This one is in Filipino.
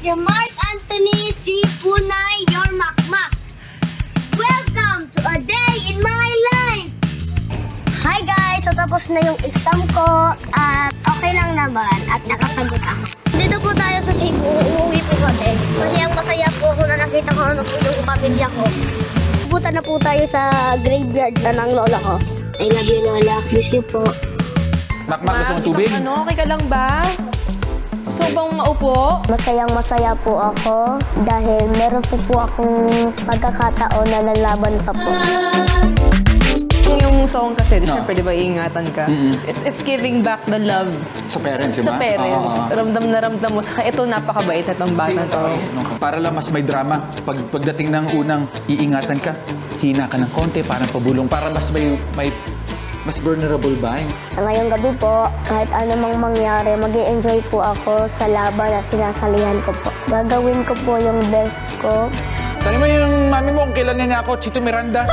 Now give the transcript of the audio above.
your Mark Anthony C. Punay, your Makmak. Welcome to a day in my life! Hi guys! So tapos na yung exam ko at okay lang naman at nakasagot ako. Dito po tayo sa Cebu, uuwi po kami. Masaya po ako na nakita ko ano po yung pamilya ko. Pupunta na po tayo sa graveyard na ng lola ko. I love you, Lola. Miss you po. Makmak, gusto mong tubig? Ano, okay ka lang ba? Gusto bang maupo? Masayang-masaya po ako dahil meron po akong pagkakataon na lalaban pa po. Yung song kasi, No. syempre, di ba, iingatan ka. It's giving back the love Sa parents, di sa ba? parents. Ramdam na ramdam mo. Saka ito, napakabait na itong bata to. Para lang mas may drama. Pagdating ng unang iingatan ka, hina ka ng konti, parang pabulong. Para mas mas vulnerable ba? Sa ngayong gabi po, kahit anumang mangyari, mag-i-enjoy po ako sa laban na sinasalihan ko po. Gagawin ko po yung best ko. Tanong mo yung mami mo kung kailan niya ako, Chito Miranda.